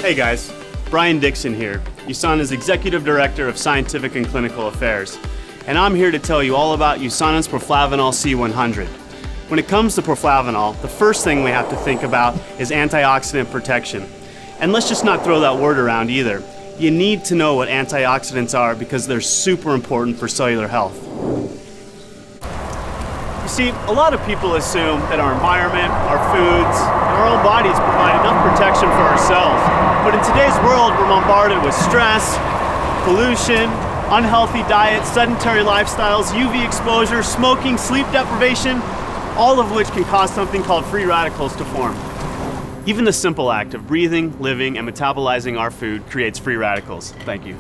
Hey guys, Brian Dixon here, USANA's Executive Director of Scientific and Clinical Affairs, and I'm here to tell you all about USANA's Proflavanol C100. When it comes to proflavanol, the first thing we have to think about is antioxidant protection. And let's just not throw that word around either. You need to know what antioxidants are because they're super important for cellular health. You see, a lot of people assume that our environment, our foods, and our own bodies provide enough protection for ourselves. But in today's world, we're bombarded with stress, pollution, unhealthy diet, sedentary lifestyles, UV exposure, smoking, sleep deprivation, all of which can cause something called free radicals to form. Even the simple act of breathing, living, and metabolizing our food creates free radicals. Thank you.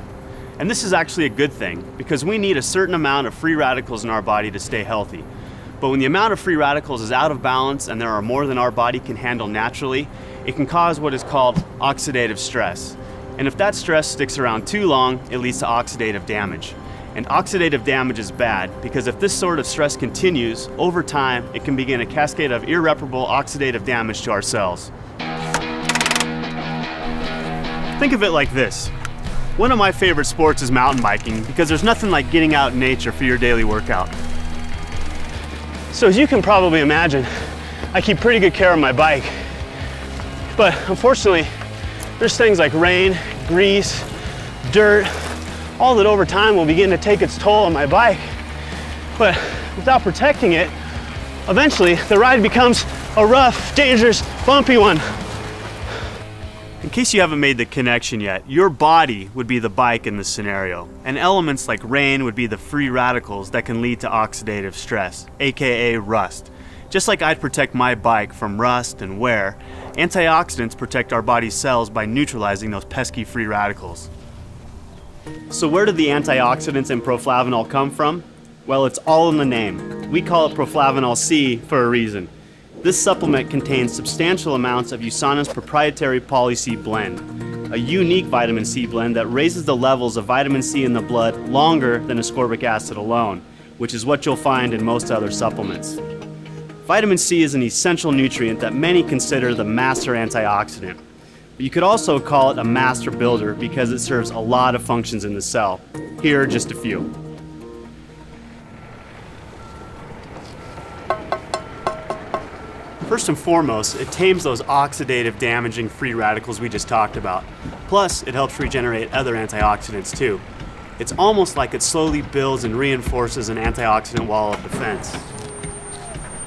And this is actually a good thing because we need a certain amount of free radicals in our body to stay healthy. But when the amount of free radicals is out of balance and there are more than our body can handle naturally, it can cause what is called oxidative stress. And if that stress sticks around too long, it leads to oxidative damage. And oxidative damage is bad because if this sort of stress continues, over time, it can begin a cascade of irreparable oxidative damage to our cells. Think of it like this. One of my favorite sports is mountain biking because there's nothing like getting out in nature for your daily workout. So as you can probably imagine, I keep pretty good care of my bike. But unfortunately, there's things like rain, grease, dirt, all that over time will begin to take its toll on my bike. But without protecting it, eventually the ride becomes a rough, dangerous, bumpy one. In case you haven't made the connection yet, your body would be the bike in this scenario, and elements like rain would be the free radicals that can lead to oxidative stress, aka rust. Just like I'd protect my bike from rust and wear, antioxidants protect our body's cells by neutralizing those pesky free radicals. So where did the antioxidants in proflavanol come from? Well, it's all in the name. We call it Proflavanol C for a reason. This supplement contains substantial amounts of USANA's proprietary Poly-C blend, a unique vitamin C blend that raises the levels of vitamin C in the blood longer than ascorbic acid alone, which is what you'll find in most other supplements. Vitamin C is an essential nutrient that many consider the master antioxidant. But you could also call it a master builder because it serves a lot of functions in the cell. Here are just a few. First and foremost, it tames those oxidative damaging free radicals we just talked about. Plus, it helps regenerate other antioxidants too. It's almost like it slowly builds and reinforces an antioxidant wall of defense.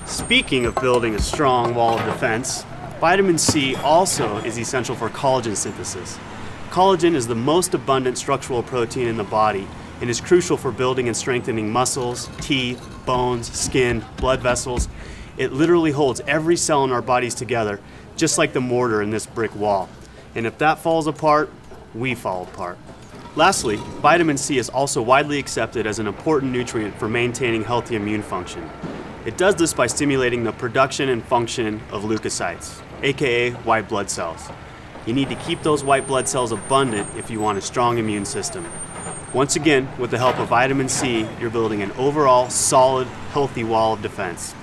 Speaking of building a strong wall of defense, vitamin C also is essential for collagen synthesis. Collagen is the most abundant structural protein in the body and is crucial for building and strengthening muscles, teeth, bones, skin, blood vessels. It literally holds every cell in our bodies together, just like the mortar in this brick wall. And if that falls apart, we fall apart. Lastly, vitamin C is also widely accepted as an important nutrient for maintaining healthy immune function. It does this by stimulating the production and function of leukocytes, aka white blood cells. You need to keep those white blood cells abundant if you want a strong immune system. Once again, with the help of vitamin C, you're building an overall solid, healthy wall of defense.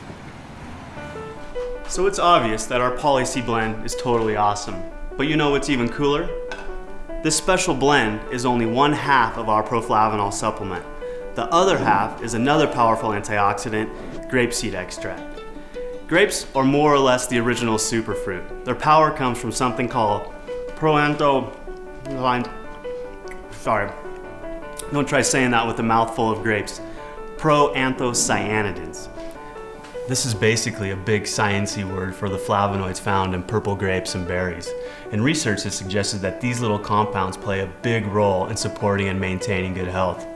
So it's obvious that our Poly-C blend is totally awesome. But you know what's even cooler? This special blend is only one half of our proflavanol supplement. The other half is another powerful antioxidant, grapeseed extract. Grapes are more or less the original superfruit. Their power comes from something called don't try saying that with a mouthful of grapes. Proanthocyanidins. This is basically a big science-y word for the flavonoids found in purple grapes and berries. And research has suggested that these little compounds play a big role in supporting and maintaining good health.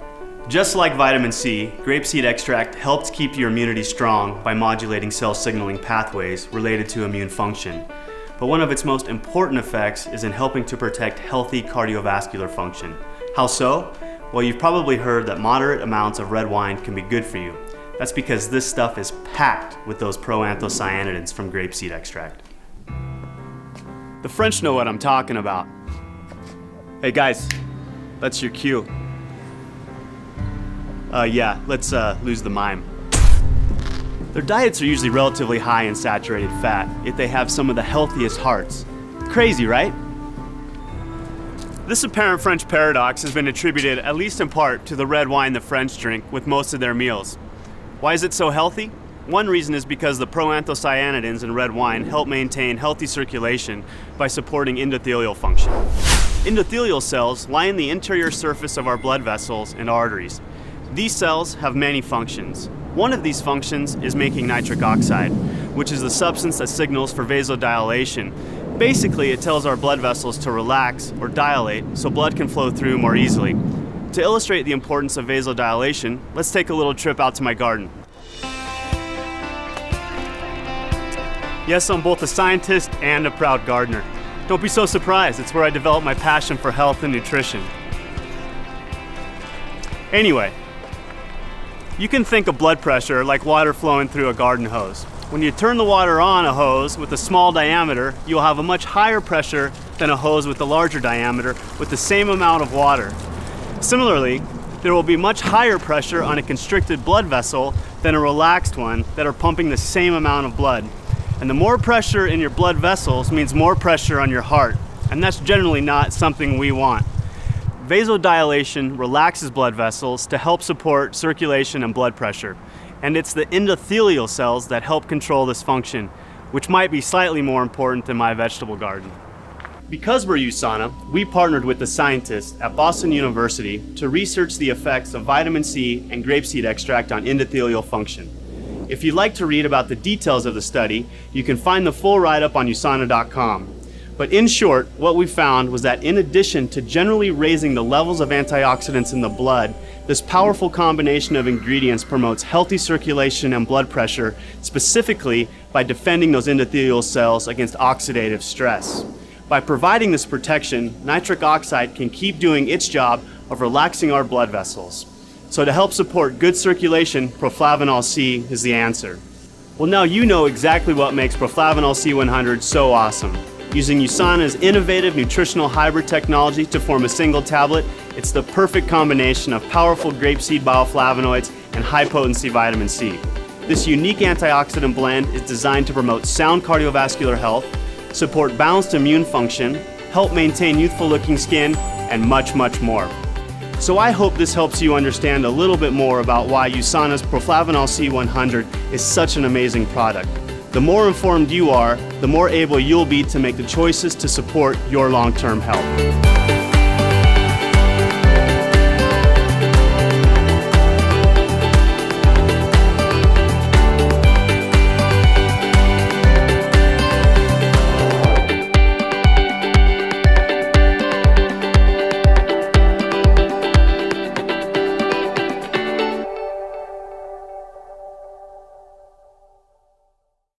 Just like vitamin C, grapeseed extract helps keep your immunity strong by modulating cell signaling pathways related to immune function. But one of its most important effects is in helping to protect healthy cardiovascular function. How so? Well, you've probably heard that moderate amounts of red wine can be good for you. That's because this stuff is packed with those proanthocyanidins from grapeseed extract. The French know what I'm talking about. Hey guys, that's your cue. Let's lose the mime. Their diets are usually relatively high in saturated fat, yet they have some of the healthiest hearts. Crazy, right? This apparent French paradox has been attributed, at least in part, to the red wine the French drink with most of their meals. Why is it so healthy? One reason is because the proanthocyanidins in red wine help maintain healthy circulation by supporting endothelial function. Endothelial cells line the interior surface of our blood vessels and arteries. These cells have many functions. One of these functions is making nitric oxide, which is the substance that signals for vasodilation. Basically, it tells our blood vessels to relax or dilate so blood can flow through more easily. To illustrate the importance of vasodilation, let's take a little trip out to my garden. Yes, I'm both a scientist and a proud gardener. Don't be so surprised, it's where I developed my passion for health and nutrition. Anyway, you can think of blood pressure like water flowing through a garden hose. When you turn the water on a hose with a small diameter, you'll have a much higher pressure than a hose with a larger diameter with the same amount of water. Similarly, there will be much higher pressure on a constricted blood vessel than a relaxed one that are pumping the same amount of blood. And the more pressure in your blood vessels means more pressure on your heart, and that's generally not something we want. Vasodilation relaxes blood vessels to help support circulation and blood pressure. And it's the endothelial cells that help control this function, which might be slightly more important than my vegetable garden. Because we're USANA, we partnered with the scientists at Boston University to research the effects of vitamin C and grapeseed extract on endothelial function. If you'd like to read about the details of the study, you can find the full write-up on USANA.com. But in short, what we found was that in addition to generally raising the levels of antioxidants in the blood, this powerful combination of ingredients promotes healthy circulation and blood pressure, specifically by defending those endothelial cells against oxidative stress. By providing this protection, nitric oxide can keep doing its job of relaxing our blood vessels. So to help support good circulation, proflavanol C is the answer. Well, now you know exactly what makes proflavanol C100 so awesome. Using USANA's innovative nutritional hybrid technology to form a single tablet, it's the perfect combination of powerful grapeseed bioflavonoids and high-potency vitamin C. This unique antioxidant blend is designed to promote sound cardiovascular health, support balanced immune function, help maintain youthful-looking skin, and much, much more. So I hope this helps you understand a little bit more about why USANA's proflavanol C100 is such an amazing product. The more informed you are, the more able you'll be to make the choices to support your long-term health.